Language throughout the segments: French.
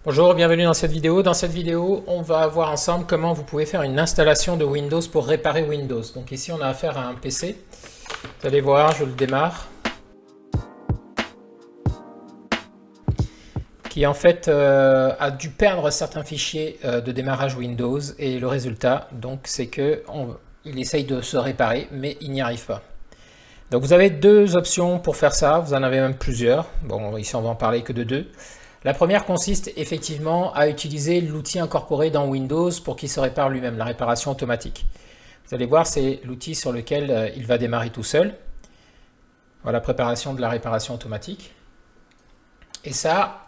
Bonjour, bienvenue dans cette vidéo. Dans cette vidéo, on va voir ensemble comment vous pouvez faire une installation de Windows pour réparer Windows. Donc ici, on a affaire à un PC. Vous allez voir, je le démarre. Qui en fait a dû perdre certains fichiers de démarrage Windows. Et le résultat, donc, c'est qu'il essaye de se réparer, mais il n'y arrive pas. Donc vous avez deux options pour faire ça. Vous en avez même plusieurs. Bon, ici, on va en parler que de deux. La première consiste effectivement à utiliser l'outil incorporé dans Windows pour qu'il se répare lui-même, la réparation automatique. Vous allez voir, c'est l'outil sur lequel il va démarrer tout seul. Voilà, préparation de la réparation automatique. Et ça,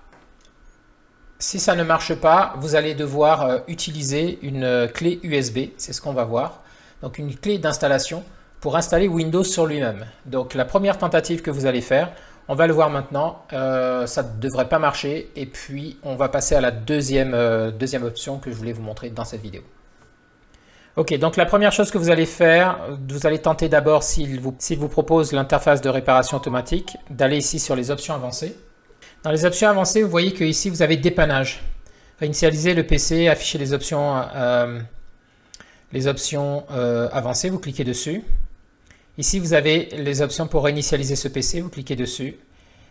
si ça ne marche pas, vous allez devoir utiliser une clé USB, c'est ce qu'on va voir. Donc une clé d'installation pour installer Windows sur lui-même. Donc la première tentative que vous allez faire, on va le voir maintenant, ça ne devrait pas marcher et puis on va passer à la deuxième option que je voulais vous montrer dans cette vidéo. Ok, donc la première chose que vous allez faire, vous allez tenter d'abord, s'il vous propose l'interface de réparation automatique, d'aller ici sur les options avancées. Dans les options avancées, vous voyez que ici vous avez dépannage. Réinitialiser le PC, afficher les options avancées, vous cliquez dessus. Ici, vous avez les options pour réinitialiser ce PC, vous cliquez dessus.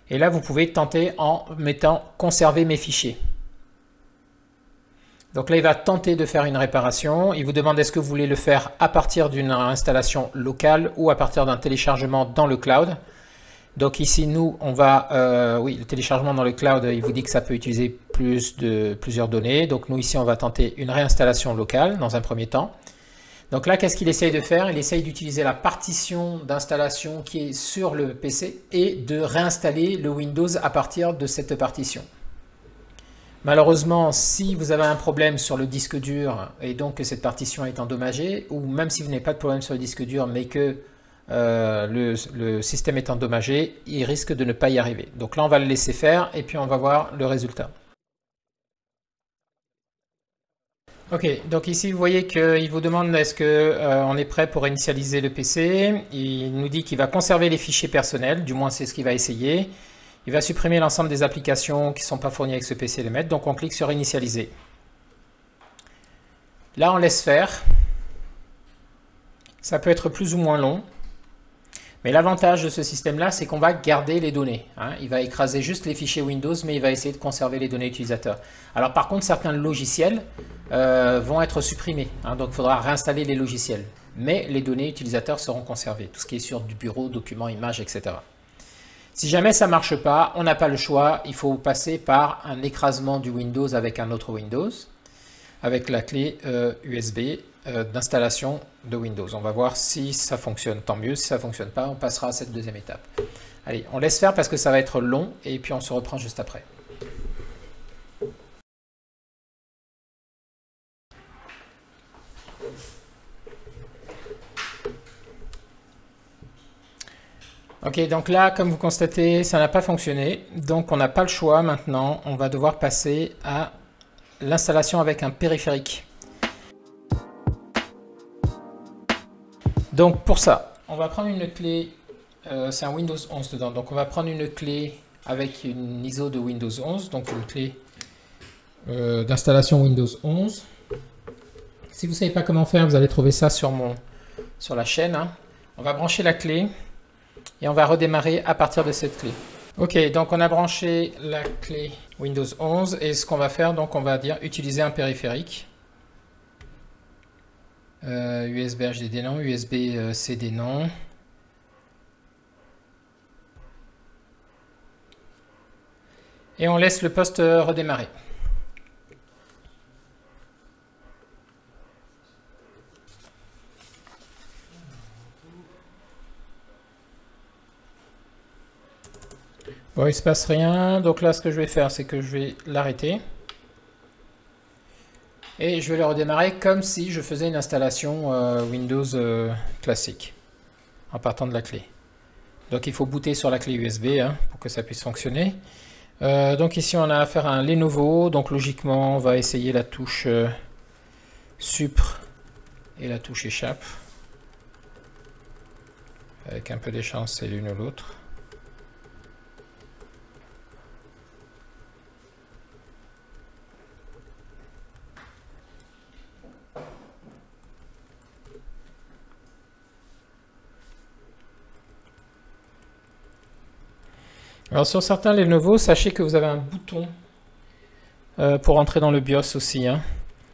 Et là, vous pouvez tenter en mettant « Conserver mes fichiers ». Donc là, il va tenter de faire une réparation. Il vous demande est-ce que vous voulez le faire à partir d'une installation locale ou à partir d'un téléchargement dans le cloud. Donc ici, nous, on va... oui, le téléchargement dans le cloud, il vous dit que ça peut utiliser plusieurs données. Donc nous, ici, on va tenter une réinstallation locale dans un premier temps. Donc là, qu'est-ce qu'il essaye de faire? Il essaye d'utiliser la partition d'installation qui est sur le PC et de réinstaller le Windows à partir de cette partition. Malheureusement, si vous avez un problème sur le disque dur et donc que cette partition est endommagée, ou même si vous n'avez pas de problème sur le disque dur mais que le système est endommagé, il risque de ne pas y arriver. Donc là, on va le laisser faire et puis on va voir le résultat. Ok, donc ici vous voyez qu'il vous demande est-ce qu'on est prêt pour initialiser le PC. Il nous dit qu'il va conserver les fichiers personnels, du moins c'est ce qu'il va essayer. Il va supprimer l'ensemble des applications qui ne sont pas fournies avec ce PC et les mettre, donc on clique sur initialiser. Là on laisse faire. Ça peut être plus ou moins long. Mais l'avantage de ce système-là, c'est qu'on va garder les données. Il va écraser juste les fichiers Windows, mais il va essayer de conserver les données utilisateurs. Alors par contre, certains logiciels vont être supprimés. Donc il faudra réinstaller les logiciels. Mais les données utilisateurs seront conservées. Tout ce qui est sur du bureau, documents, images, etc. Si jamais ça ne marche pas, on n'a pas le choix. Il faut passer par un écrasement du Windows avec un autre Windows, avec la clé USB d'installation de Windows. On va voir si ça fonctionne, tant mieux. Si ça ne fonctionne pas, on passera à cette deuxième étape. Allez, on laisse faire parce que ça va être long et puis on se reprend juste après. Ok, donc là, comme vous constatez, ça n'a pas fonctionné. Donc on n'a pas le choix maintenant. On va devoir passer à l'installation avec un périphérique. Donc pour ça, on va prendre une clé, c'est un Windows 11 dedans, donc on va prendre une clé avec une ISO de Windows 11, donc une clé d'installation Windows 11. Si vous ne savez pas comment faire, vous allez trouver ça sur la chaîne. On va brancher la clé et on va redémarrer à partir de cette clé. Ok, donc on a branché la clé Windows 11 et ce qu'on va faire, donc on va dire utiliser un périphérique. USB HDD non, USB CD non. Et on laisse le poste redémarrer. Bon, il ne se passe rien. Donc là, ce que je vais faire, c'est que je vais l'arrêter. Et je vais le redémarrer comme si je faisais une installation Windows classique, en partant de la clé. Donc il faut booter sur la clé USB pour que ça puisse fonctionner. Donc ici on a affaire à un Lenovo, donc logiquement on va essayer la touche Supr et la touche Échappe. Avec un peu de chance, c'est l'une ou l'autre. Alors sur certains Lenovo, sachez que vous avez un bouton pour entrer dans le BIOS aussi. Hein.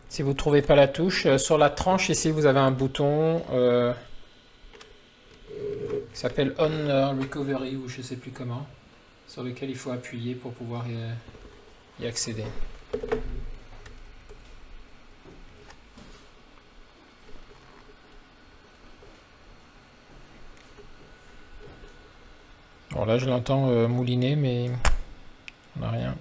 Si vous ne trouvez pas la touche, sur la tranche ici, vous avez un bouton qui s'appelle On Recovery ou je ne sais plus comment, sur lequel il faut appuyer pour pouvoir y accéder. Bon là je l'entends mouliner mais on n'a rien.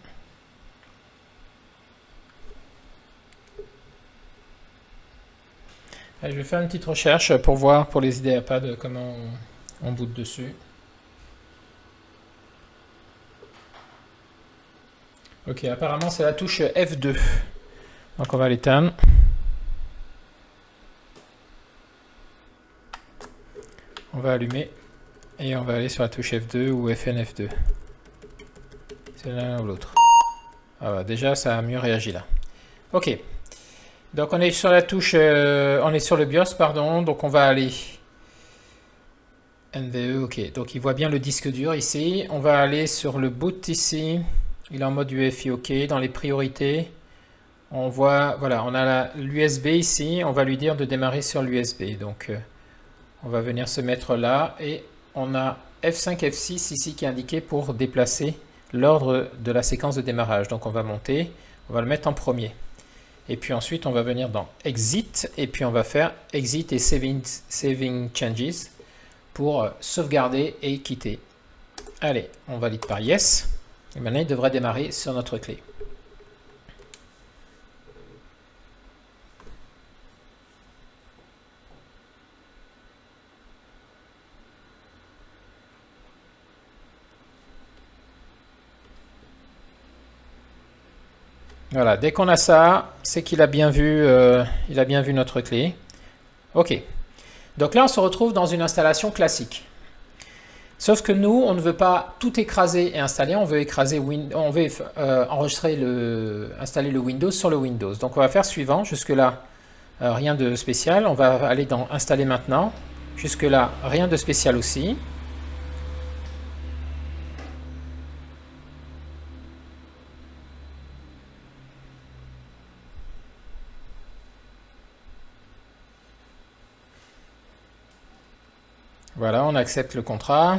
Allez, je vais faire une petite recherche pour voir pour les IdeaPad comment on boot dessus. Ok, apparemment c'est la touche F2. Donc on va l'éteindre. On va allumer et on va aller sur la touche F2 ou FNF2. C'est l'un ou l'autre. Ah bah, déjà ça a mieux réagi là. Ok. Donc on est sur la touche, on est sur le BIOS pardon, donc on va aller NVE, ok, donc il voit bien le disque dur ici, on va aller sur le boot ici, il est en mode UEFI, ok, dans les priorités, on voit, voilà, on a l'USB ici, on va lui dire de démarrer sur l'USB, donc on va venir se mettre là, et on a F5, F6 ici qui est indiqué pour déplacer l'ordre de la séquence de démarrage, donc on va monter, on va le mettre en premier. Et puis ensuite, on va venir dans Exit, et puis on va faire Exit et Saving Changes pour sauvegarder et quitter. Allez, on valide par Yes. Et maintenant, il devrait démarrer sur notre clé. Voilà, dès qu'on a ça, c'est qu'il a bien vu notre clé. Ok. Donc là, on se retrouve dans une installation classique. Sauf que nous, on ne veut pas tout écraser et installer, on veut installer le Windows sur le Windows. Donc on va faire suivant, jusque-là, rien de spécial. On va aller dans Installer maintenant. Jusque-là, rien de spécial aussi. Voilà, on accepte le contrat.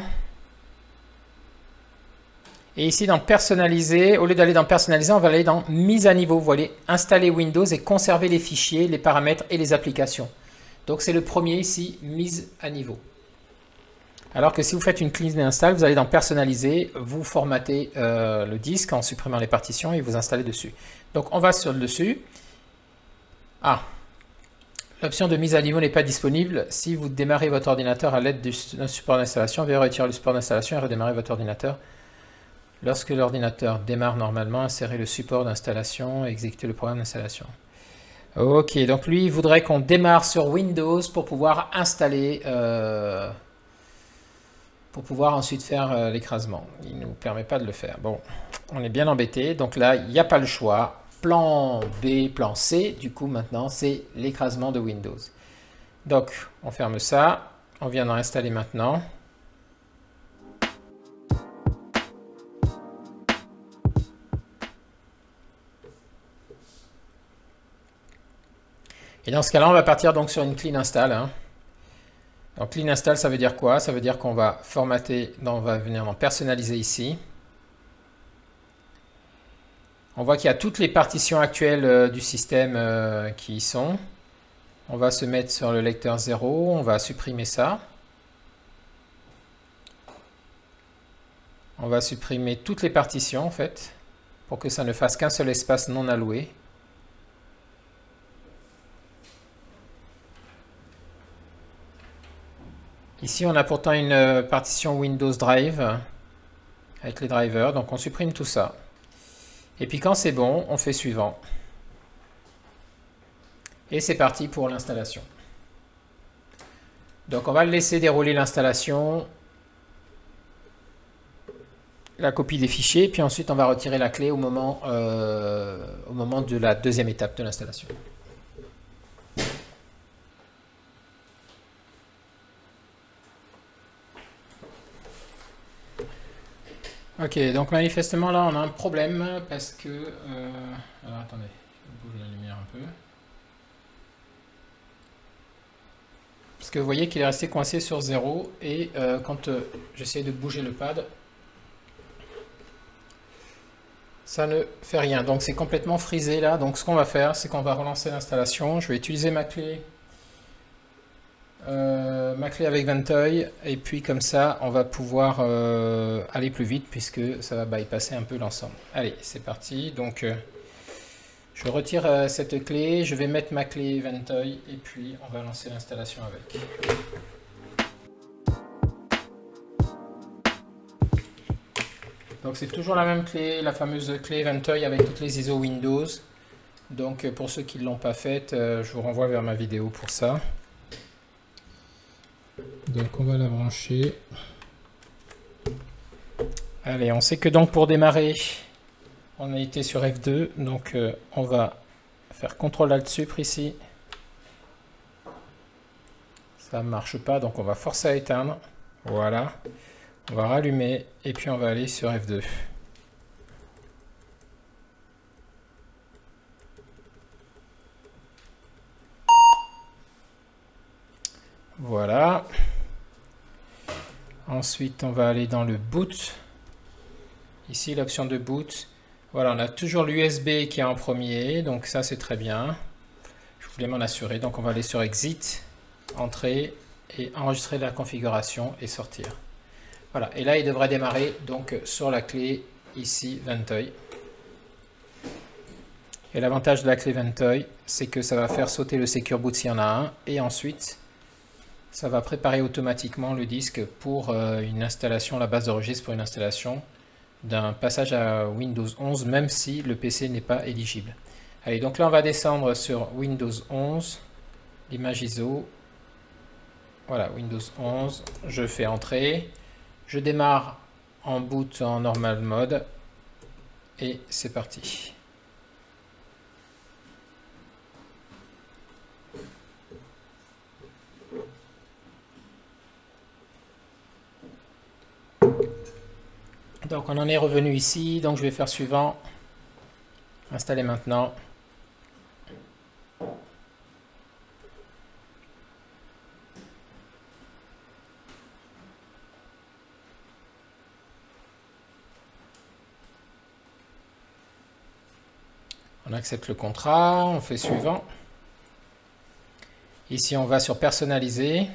Et ici, dans Personnaliser, au lieu d'aller dans Personnaliser, on va aller dans Mise à niveau. Vous voyez, Installer Windows et conserver les fichiers, les paramètres et les applications. Donc, c'est le premier ici, Mise à niveau. Alors que si vous faites une clean install, vous allez dans Personnaliser, vous formatez le disque en supprimant les partitions et vous installez dessus. Donc, on va sur le dessus. Ah, l'option de mise à niveau n'est pas disponible. Si vous démarrez votre ordinateur à l'aide d'un support d'installation, veuillez retirer le support d'installation et redémarrer votre ordinateur. Lorsque l'ordinateur démarre normalement, insérez le support d'installation et exécutez le programme d'installation. Ok, donc lui, il voudrait qu'on démarre sur Windows pour pouvoir installer, pour pouvoir ensuite faire l'écrasement. Il ne nous permet pas de le faire. Bon, on est bien embêté. Donc là, il n'y a pas le choix. Plan B, plan C, du coup maintenant c'est l'écrasement de Windows. Donc on ferme ça, on vient d'en installer maintenant. Et dans ce cas-là, on va partir donc sur une clean install. Hein. Donc clean install, ça veut dire quoi? Ça veut dire qu'on va formater, on va venir en personnaliser ici. On voit qu'il y a toutes les partitions actuelles du système qui y sont. On va se mettre sur le lecteur 0, on va supprimer ça. On va supprimer toutes les partitions en fait, pour que ça ne fasse qu'un seul espace non alloué. Ici on a pourtant une partition Windows Drive, avec les drivers, donc on supprime tout ça. Et puis quand c'est bon, on fait suivant. Et c'est parti pour l'installation. Donc on va laisser dérouler l'installation, la copie des fichiers, puis ensuite on va retirer la clé au moment de la deuxième étape de l'installation. Ok, donc manifestement là on a un problème parce que... alors attendez, je bouge la lumière un peu. Parce que vous voyez qu'il est resté coincé sur 0 et quand j'essaie de bouger le pad, ça ne fait rien. Donc c'est complètement frisé là. Donc ce qu'on va faire, c'est qu'on va relancer l'installation. Je vais utiliser ma clé avec Ventoy et puis comme ça on va pouvoir aller plus vite puisque ça va bypasser un peu l'ensemble. Allez, c'est parti. Donc je retire cette clé, je vais mettre ma clé Ventoy et puis on va lancer l'installation avec. Donc c'est toujours la même clé, la fameuse clé Ventoy avec toutes les ISO Windows. Donc pour ceux qui ne l'ont pas faite, je vous renvoie vers ma vidéo pour ça. Donc on va la brancher. Allez, on sait que donc pour démarrer, on a été sur F2. Donc on va faire CTRL-ALT-SUPR ici. Ça ne marche pas, donc on va forcer à éteindre. Voilà. On va rallumer et puis on va aller sur F2. Voilà. Ensuite, on va aller dans le boot. Ici, l'option de boot. Voilà, on a toujours l'USB qui est en premier, donc ça c'est très bien. Je voulais m'en assurer, donc on va aller sur Exit, Entrer et enregistrer la configuration et sortir. Voilà, et là il devrait démarrer donc sur la clé ici Ventoy. Et l'avantage de la clé Ventoy, c'est que ça va faire sauter le Secure Boot s'il y en a un, et ensuite ça va préparer automatiquement le disque pour une installation, la base de registre pour une installation d'un passage à Windows 11, même si le PC n'est pas éligible. Allez, donc là on va descendre sur Windows 11, l'image ISO. Voilà, Windows 11, je fais entrer, je démarre en boot en normal mode et c'est parti. Donc on en est revenu ici, donc je vais faire suivant, installer maintenant. On accepte le contrat, on fait suivant. Ici on va sur personnaliser.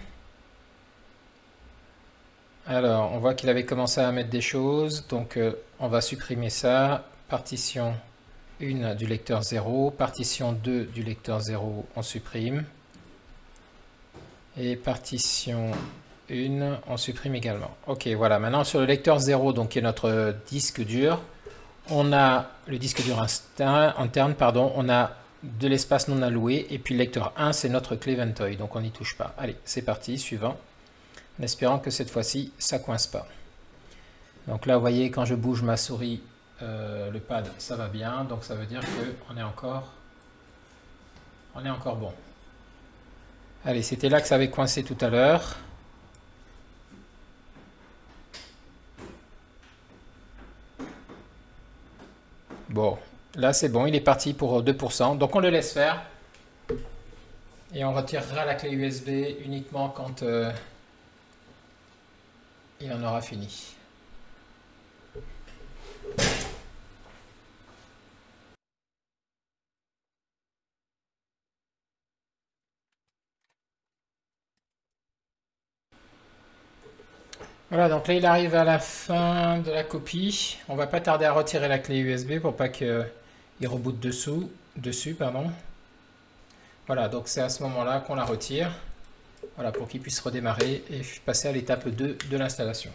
Alors, on voit qu'il avait commencé à mettre des choses, donc on va supprimer ça. Partition 1 du lecteur 0, partition 2 du lecteur 0, on supprime. Et partition 1, on supprime également. Ok, voilà, maintenant sur le lecteur 0, donc qui est notre disque dur, on a le disque dur interne, pardon, on a de l'espace non alloué, et puis le lecteur 1, c'est notre clé Ventoy, donc on n'y touche pas. Allez, c'est parti, suivant. En espérant que cette fois-ci, ça ne coince pas. Donc là, vous voyez, quand je bouge ma souris, le pad, ça va bien. Donc ça veut dire qu'on est encore bon. Allez, c'était là que ça avait coincé tout à l'heure. Bon, là c'est bon, il est parti pour 2%. Donc on le laisse faire. Et on retirera la clé USB uniquement quand... il en aura fini. Voilà, donc là il arrive à la fin de la copie. On va pas tarder à retirer la clé USB pour pas qu'il reboot dessus, pardon. Voilà, donc c'est à ce moment-là qu'on la retire. Voilà, pour qu'il puisse redémarrer et passer à l'étape 2 de l'installation.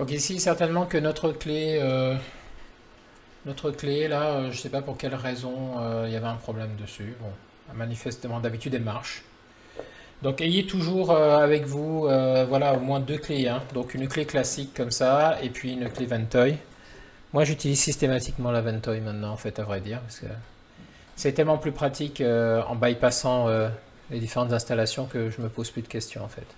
Donc ici, certainement que notre clé là, je ne sais pas pour quelle raison il y avait un problème dessus. Bon, manifestement, d'habitude, elle marche. Donc ayez toujours avec vous, voilà, au moins 2 clés, hein. Donc une clé classique comme ça, et puis une clé Ventoy. Moi, j'utilise systématiquement la Ventoy maintenant, en fait, à vrai dire, parce que c'est tellement plus pratique en bypassant les différentes installations que je me pose plus de questions, en fait.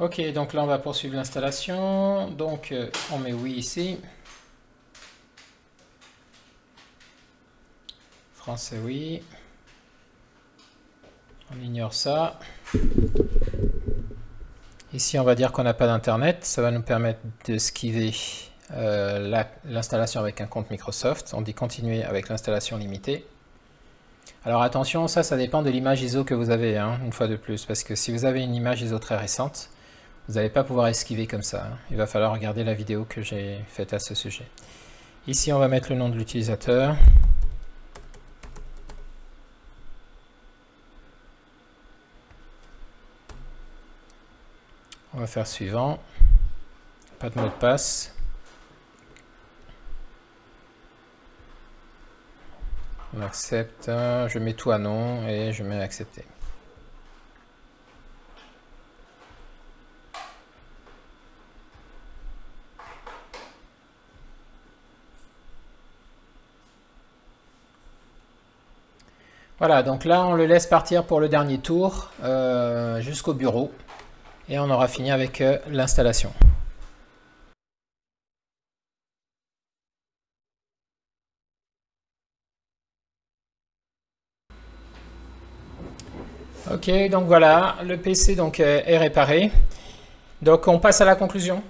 Ok, donc là, on va poursuivre l'installation. Donc, on met oui ici. Français, oui. On ignore ça. Ici, on va dire qu'on n'a pas d'internet. Ça va nous permettre de skiver l'installation avec un compte Microsoft. On dit continuer avec l'installation limitée. Alors attention, ça dépend de l'image ISO que vous avez, hein, une fois de plus. Parce que si vous avez une image ISO très récente, vous n'allez pas pouvoir esquiver comme ça, hein. Il va falloir regarder la vidéo que j'ai faite à ce sujet. Ici, on va mettre le nom de l'utilisateur. On va faire suivant. Pas de mot de passe. On accepte. Je mets tout à non et je mets accepter. Voilà, donc là on le laisse partir pour le dernier tour jusqu'au bureau et on aura fini avec l'installation. Ok, donc voilà, le PC donc, est réparé. Donc on passe à la conclusion.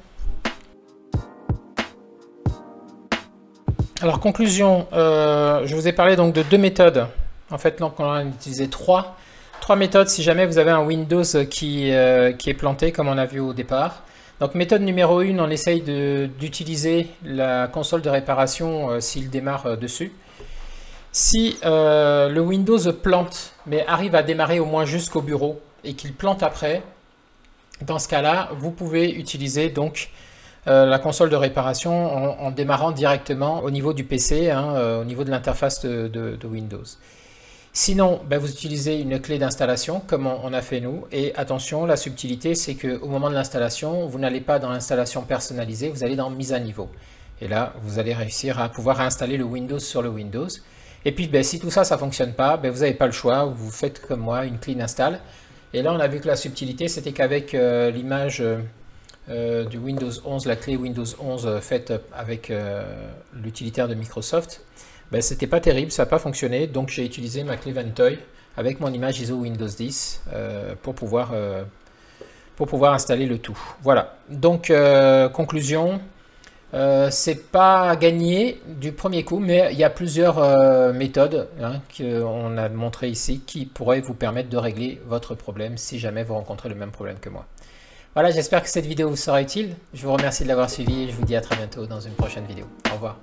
Alors conclusion, je vous ai parlé donc de 2 méthodes. En fait, donc on a utilisé 3 méthodes si jamais vous avez un Windows qui est planté, comme on a vu au départ. Donc méthode numéro 1, on essaye d'utiliser la console de réparation s'il démarre dessus. Si le Windows plante, mais arrive à démarrer au moins jusqu'au bureau et qu'il plante après, dans ce cas-là, vous pouvez utiliser donc la console de réparation en démarrant directement au niveau du PC, hein, au niveau de l'interface de Windows. Sinon, ben, vous utilisez une clé d'installation comme on a fait nous. Et attention, la subtilité, c'est qu'au moment de l'installation, vous n'allez pas dans l'installation personnalisée, vous allez dans mise à niveau. Et là, vous allez réussir à pouvoir installer le Windows sur le Windows. Et puis, ben, si tout ça, ça ne fonctionne pas, ben, vous n'avez pas le choix. Vous faites comme moi, une clean install. Et là, on a vu que la subtilité, c'était qu'avec l'image du Windows 11, la clé Windows 11 faite avec l'utilitaire de Microsoft, ben, c'était pas terrible, ça n'a pas fonctionné. Donc, j'ai utilisé ma clé Ventoy avec mon image ISO Windows 10 pour pouvoir installer le tout. Voilà. Donc, conclusion. C'est pas gagné du premier coup, mais il y a plusieurs méthodes qu'on a montrées ici qui pourraient vous permettre de régler votre problème si jamais vous rencontrez le même problème que moi. Voilà, j'espère que cette vidéo vous sera utile. Je vous remercie de l'avoir suivi et je vous dis à très bientôt dans une prochaine vidéo. Au revoir.